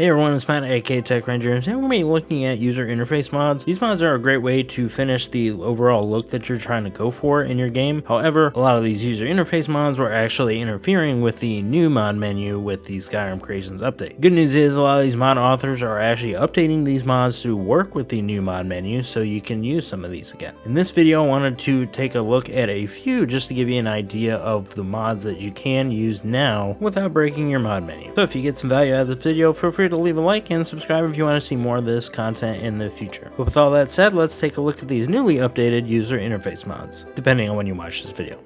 Hey everyone, it's Matt aka Tech Ranger, and today we're going to be looking at user interface mods. These mods are a great way to finish the overall look that you're trying to go for in your game. However, a lot of these user interface mods were actually interfering with the new mod menu with the Skyrim Creations update. Good news is a lot of these mod authors are actually updating these mods to work with the new mod menu so you can use some of these again. In this video, I wanted to take a look at a few just to give you an idea of the mods that you can use now without breaking your mod menu. So if you get some value out of this video, feel free to leave a like and subscribe if you want to see more of this content in the future. But with all that said, let's take a look at these newly updated user interface mods, depending on when you watch this video.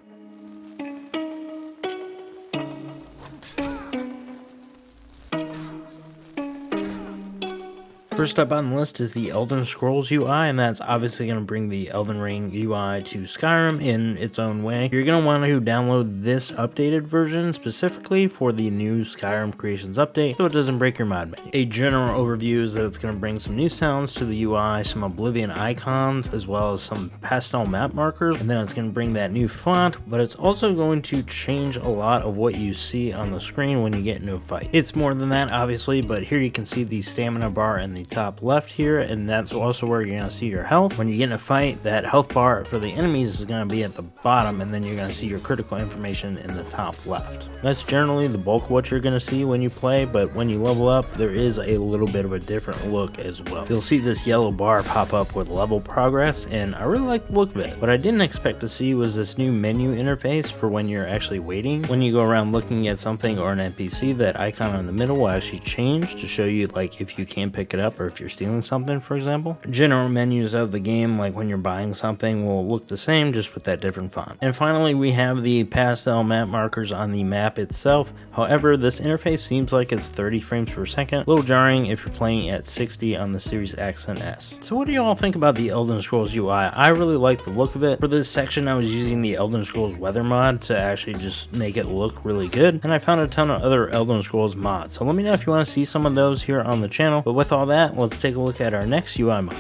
First up on the list is the Elden Scrolls UI, and that's obviously going to bring the Elden Ring UI to Skyrim in its own way. You're going to want to download this updated version specifically for the new Skyrim Creations update so it doesn't break your mod menu. A general overview is that it's going to bring some new sounds to the UI, some Oblivion icons, as well as some pastel map markers, and then it's going to bring that new font, but it's also going to change a lot of what you see on the screen when you get into a fight. It's more than that, obviously, but here you can see the stamina bar and the top left here, and that's also where you're going to see your health. When you get in a fight, that health bar for the enemies is going to be at the bottom, and then you're going to see your critical information in the top left. That's generally the bulk of what you're going to see when you play, but when you level up, there is a little bit of a different look as well. You'll see this yellow bar pop up with level progress, and I really like the look of it. What I didn't expect to see was this new menu interface for when you're actually waiting. When you go around looking at something or an NPC, that icon in the middle will actually change to show you like if you can pick it up or if you're stealing something, for example. General menus of the game, like when you're buying something, will look the same, just with that different font. And finally, we have the pastel map markers on the map itself. However, this interface seems like it's 30 frames per second, a little jarring if you're playing at 60 on the Series X and S. So what do you all think about the Elden Scrolls UI? I really like the look of it. For this section, I was using the Elden Scrolls weather mod to actually just make it look really good, and I found a ton of other Elden Scrolls mods. So let me know if you want to see some of those here on the channel. But with all that, let's take a look at our next UI mod.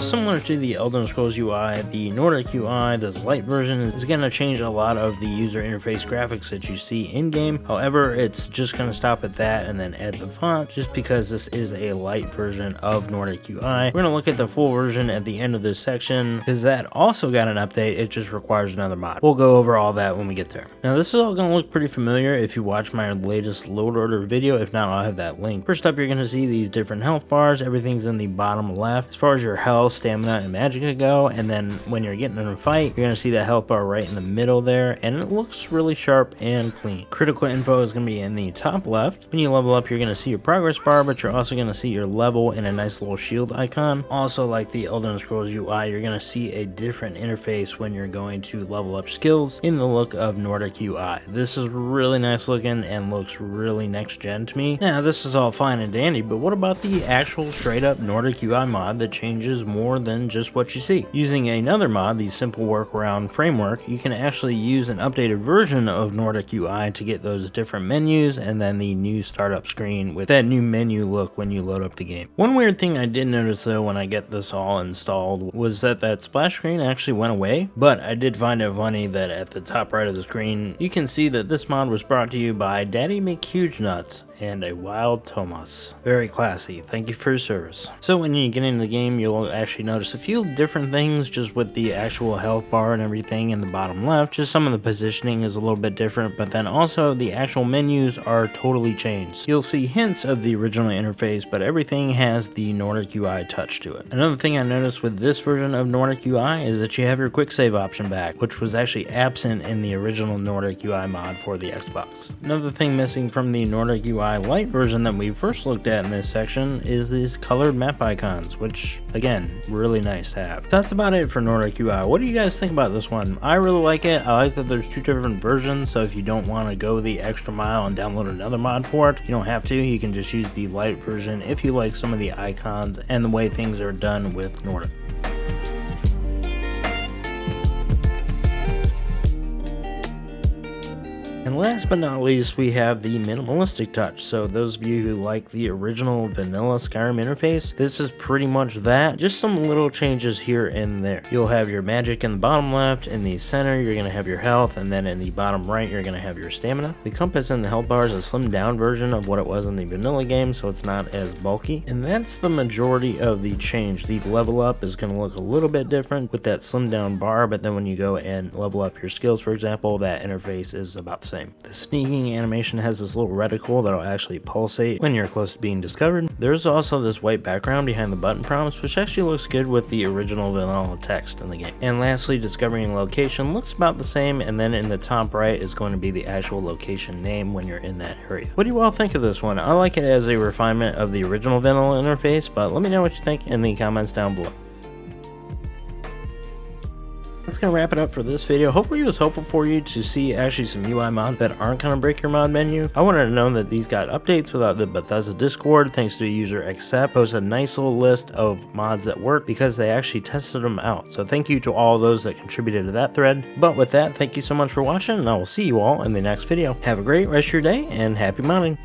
Similar to the Elden Scrolls UI, the Nordic UI, this LITE version, is going to change a lot of the user interface graphics that you see in-game. However, it's just going to stop at that and then add the font, just because this is a LITE version of Nordic UI. We're going to look at the full version at the end of this section, because that also got an update. It just requires another mod. We'll go over all that when we get there. Now, this is all going to look pretty familiar if you watch my latest load order video. If not, I'll have that link. First up, you're going to see these different health bars. Everything's in the bottom left. As far as your health, stamina, and magicka go, and then when you're getting in a fight, you're going to see that health bar right in the middle there, and it looks really sharp and clean. Critical info is going to be in the top left. When you level up, you're going to see your progress bar, but you're also going to see your level and a nice little shield icon. Also, like the Elden Scrolls UI, you're going to see a different interface when you're going to level up skills in the look of Nordic UI. This is really nice looking and looks really next gen to me. Now, this is all fine and dandy, but what about the actual straight up Nordic UI mod that changes more than just what you see? Using another mod, the Simple Workaround Framework, you can actually use an updated version of Nordic UI to get those different menus and then the new startup screen with that new menu look when you load up the game. One weird thing I did notice though when I get this all installed was that splash screen actually went away, but I did find it funny that at the top right of the screen, you can see that this mod was brought to you by Daddy McHugenuts and a Wild Thomas. Very classy. Thank you for your service. So when you get into the game, you'll actually notice a few different things just with the actual health bar and everything in the bottom left. Just some of the positioning is a little bit different, but then also the actual menus are totally changed. You'll see hints of the original interface, but everything has the Nordic UI touch to it. Another thing I noticed with this version of Nordic UI is that you have your quick save option back, which was actually absent in the original Nordic UI mod for the Xbox. Another thing missing from the Nordic UI LITE version that we first looked at in this section is these colored map icons, which again, really nice to have. That's about it for Nordic UI. What do you guys think about this one? I really like it. I like that there's two different versions, so if you don't want to go the extra mile and download another mod for it, you don't have to. You can just use the LITE version if you like some of the icons and the way things are done with Nordic. And last but not least, we have the minimalistic touch. So those of you who like the original vanilla Skyrim interface, this is pretty much that, just some little changes here and there. You'll have your magic in the bottom left, in the center you're going to have your health, and then in the bottom right you're going to have your stamina. The compass and the health bar is a slimmed down version of what it was in the vanilla game, so it's not as bulky. And that's the majority of the change. The level up is going to look a little bit different with that slimmed down bar, but then when you go and level up your skills, for example, that interface is about the same. The sneaking animation has this little reticle that'll actually pulsate when you're close to being discovered. There's also this white background behind the button prompts, which actually looks good with the original vanilla text in the game. And lastly, discovering location looks about the same, and then in the top right is going to be the actual location name when you're in that area. What do you all think of this one? I like it as a refinement of the original vanilla interface, but let me know what you think in the comments down below. That's going to wrap it up for this video. Hopefully it was helpful for you to see actually some UI mods that aren't going to break your mod menu. I wanted to know that these got updates without the Bethesda Discord, thanks to user Accept. Posted a nice little list of mods that work because they actually tested them out. So thank you to all those that contributed to that thread. But with that, thank you so much for watching, and I will see you all in the next video. Have a great rest of your day, and happy modding.